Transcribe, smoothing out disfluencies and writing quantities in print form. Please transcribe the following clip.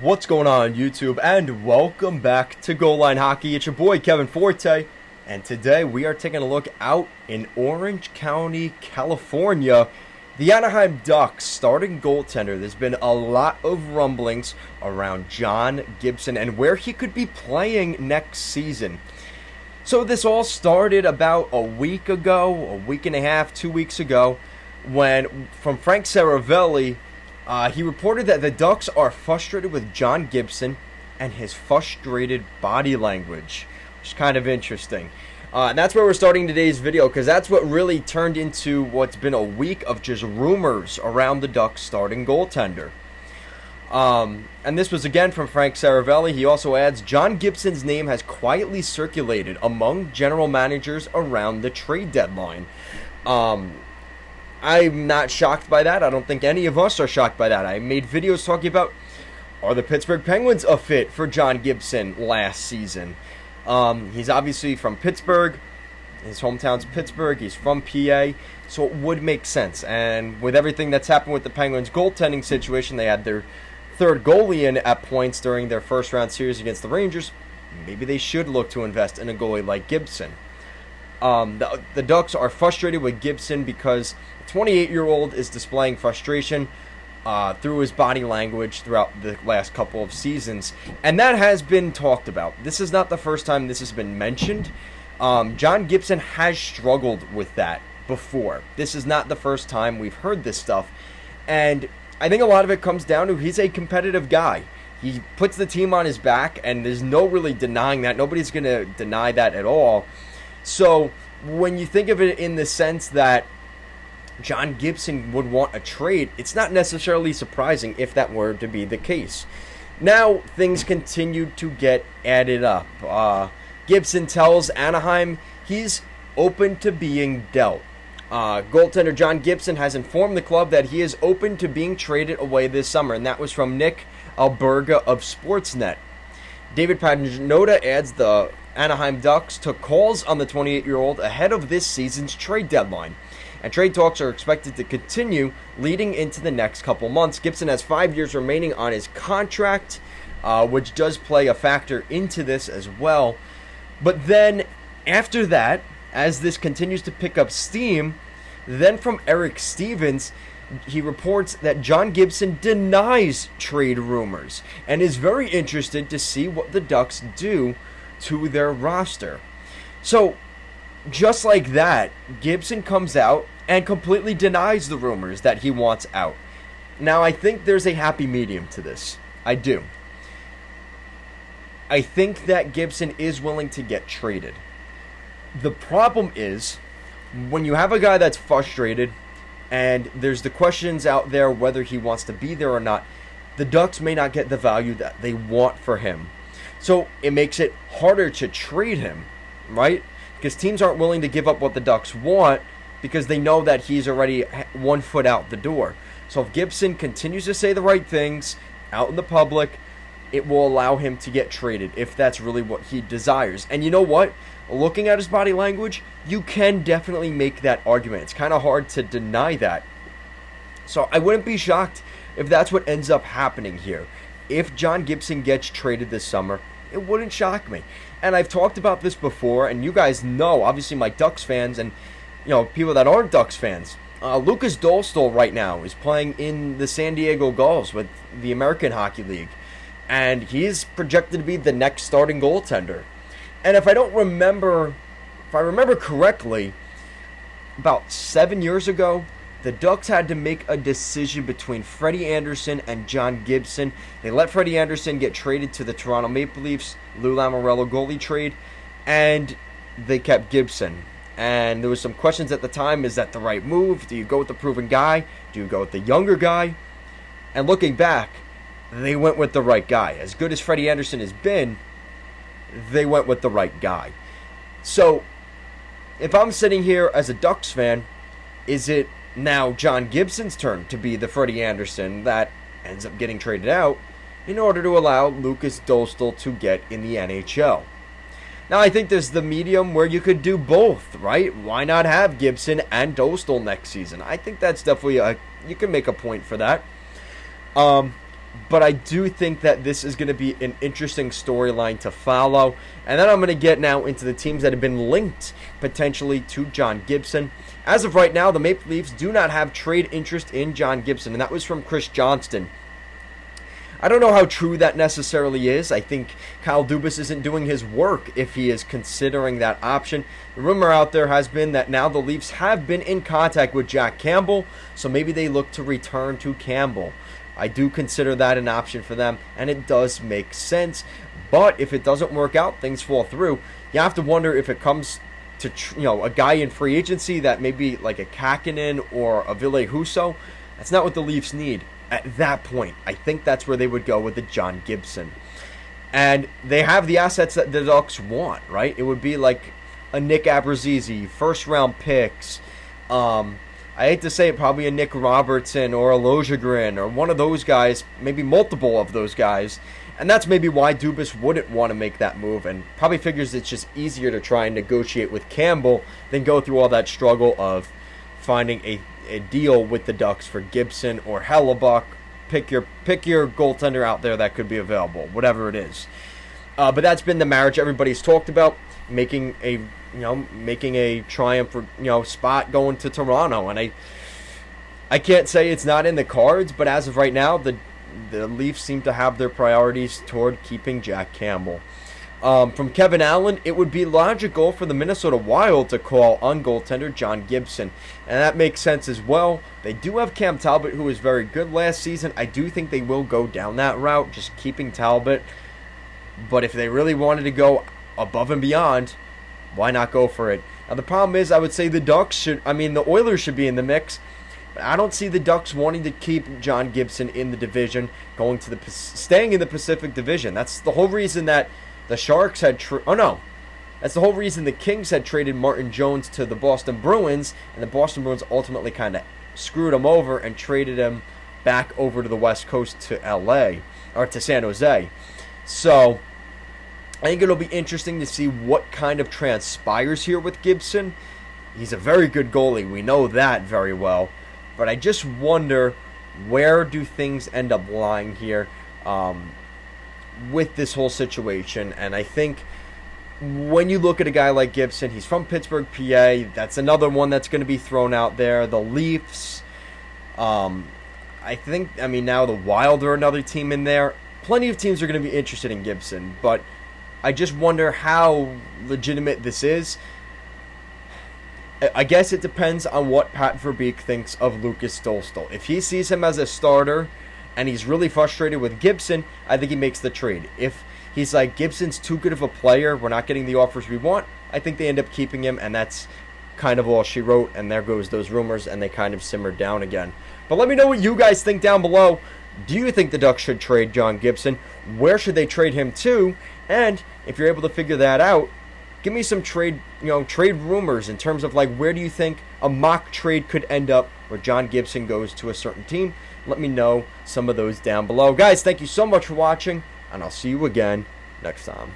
What's going on YouTube, and welcome back to Goal Line Hockey. It's your boy Kevin Forte, and today we are taking a look out in Orange County, California. The Anaheim Ducks starting goaltender. There's been a lot of rumblings around John Gibson and where he could be playing next season. So this all started about a week ago, a week and a half, 2 weeks ago, when from Frank Saravelli, he reported that the Ducks are frustrated with John Gibson and his frustrated body language, which is kind of interesting. And that's where we're starting today's video, because that's what really turned into what's been a week of just rumors around the Ducks starting goaltender. And this was again from Frank Saravelli. He also adds, John Gibson's name has quietly circulated among general managers around the trade deadline. I'm not shocked by that. I don't think any of us are shocked by that. I made videos talking about, are the Pittsburgh Penguins a fit for John Gibson last season? He's obviously from Pittsburgh. His hometown's Pittsburgh. He's from PA. So it would make sense. And with everything that's happened with the Penguins goaltending situation, they had their third goalie in at points during their first round series against the Rangers. Maybe they should look to invest in a goalie like Gibson. The Ducks are frustrated with Gibson because the 28-year-old is displaying frustration through his body language throughout the last couple of seasons, and that has been talked about. This is not the first time this has been mentioned. John Gibson has struggled with that before. This is not the first time we've heard this stuff, and I think a lot of it comes down to he's a competitive guy. He puts the team on his back, and there's no really denying that. Nobody's going to deny that at all. So when you think of it in the sense that John Gibson would want a trade, it's not necessarily surprising if that were to be the case. Now things continue to get added up. Gibson tells Anaheim he's open to being dealt. Goaltender John Gibson has informed the club that he is open to being traded away this summer, and that was from Nick Alberga of Sportsnet. David Pagnota adds the Anaheim Ducks took calls on the 28-year-old ahead of this season's trade deadline, and trade talks are expected to continue leading into the next couple months. Gibson has 5 years remaining on his contract, which does play a factor into this as well. But then after that, as this continues to pick up steam, then from Eric Stevens, he reports that John Gibson denies trade rumors and is very interested to see what the Ducks do to their roster. So, just like that, Gibson comes out and completely denies the rumors that he wants out. Now, I think there's a happy medium to this. I do. I think that Gibson is willing to get traded. The problem is, when you have a guy that's frustrated, and there's the questions out there whether he wants to be there or not, the Ducks may not get the value that they want for him. So it makes it harder to trade him, right? Because teams aren't willing to give up what the Ducks want because they know that he's already 1 foot out the door. So if Gibson continues to say the right things out in the public, it will allow him to get traded if that's really what he desires. And you know what? Looking at his body language, you can definitely make that argument. It's kind of hard to deny that. So I wouldn't be shocked if that's what ends up happening here. If John Gibson gets traded this summer, it wouldn't shock me. And I've talked about this before, and you guys know, obviously my Ducks fans and people that aren't Ducks fans. Lucas Dolstol right now is playing in the San Diego Gulls with the American Hockey League, and he's projected to be the next starting goaltender. And if I remember correctly, about 7 years ago, the Ducks had to make a decision between Freddie Andersen and John Gibson. They let Freddie Andersen get traded to the Toronto Maple Leafs, Lou Lamoriello goalie trade, and they kept Gibson. And there was some questions at the time, is that the right move? Do you go with the proven guy? Do you go with the younger guy? And looking back, they went with the right guy. As good as Freddie Andersen has been, they went with the right guy. So, if I'm sitting here as a Ducks fan, is it now John Gibson's turn to be the Freddie Andersen that ends up getting traded out in order to allow Lucas Dostal to get in the NHL? Now, I think there's the medium where you could do both, right? Why not have Gibson and Dostal next season? I think that's definitely you can make a point for that. But I do think that this is going to be an interesting storyline to follow. And then I'm going to get now into the teams that have been linked potentially to John Gibson. As of right now, the Maple Leafs do not have trade interest in John Gibson, and that was from Chris Johnston. I don't know how true that necessarily is. I think Kyle Dubas isn't doing his work if he is considering that option. The rumor out there has been that now the Leafs have been in contact with Jack Campbell, so maybe they look to return to Campbell. I do consider that an option for them, and it does make sense. But if it doesn't work out, things fall through. You have to wonder if it comes to a guy in free agency that maybe like a Kakinen or a Ville Husso. That's not what the Leafs need at that point. I think that's where they would go with the John Gibson. And they have the assets that the Ducks want, right? It would be like a Nick Abruzzese, first-round picks. I hate to say it, probably a Nick Robertson or a Lojegren or one of those guys, maybe multiple of those guys. And that's maybe why Dubas wouldn't want to make that move and probably figures it's just easier to try and negotiate with Campbell than go through all that struggle of finding a deal with the Ducks for Gibson or Hellebuck. Pick your goaltender out there that could be available, whatever it is. But that's been the marriage everybody's talked about, making a triumph spot going to Toronto, and I can't say it's not in the cards, but as of right now, the Leafs seem to have their priorities toward keeping Jack Campbell. From Kevin Allen, it would be logical for the Minnesota Wild to call on goaltender John Gibson, and that makes sense as well. They do have Cam Talbot, who was very good last season. I do think they will go down that route, just keeping Talbot, but if they really wanted to go above and beyond, why not go for it? Now, the problem is, I would say the Oilers should be in the mix. But I don't see the Ducks wanting to keep John Gibson in the division, staying in the Pacific Division. That's the whole reason that the Sharks had... That's the whole reason the Kings had traded Martin Jones to the Boston Bruins, and the Boston Bruins ultimately kind of screwed him over and traded him back over to the West Coast to LA, or to San Jose. So I think it'll be interesting to see what kind of transpires here with Gibson. He's a very good goalie. We know that very well. But I just wonder, where do things end up lying here with this whole situation? And I think when you look at a guy like Gibson, he's from Pittsburgh, PA. That's another one that's going to be thrown out there. The Leafs. Now the Wild are another team in there. Plenty of teams are going to be interested in Gibson, but I just wonder how legitimate this is. I guess it depends on what Pat Verbeek thinks of Lucas Stolstol. If he sees him as a starter and he's really frustrated with Gibson, I think he makes the trade. If he's like, Gibson's too good of a player, we're not getting the offers we want, I think they end up keeping him, and that's kind of all she wrote, and there goes those rumors, and they kind of simmered down again. But let me know what you guys think down below. Do you think the Ducks should trade John Gibson? Where should they trade him to? And if you're able to figure that out, give me some trade rumors in terms of like, where do you think a mock trade could end up where John Gibson goes to a certain team? Let me know some of those down below. Guys, thank you so much for watching, and I'll see you again next time.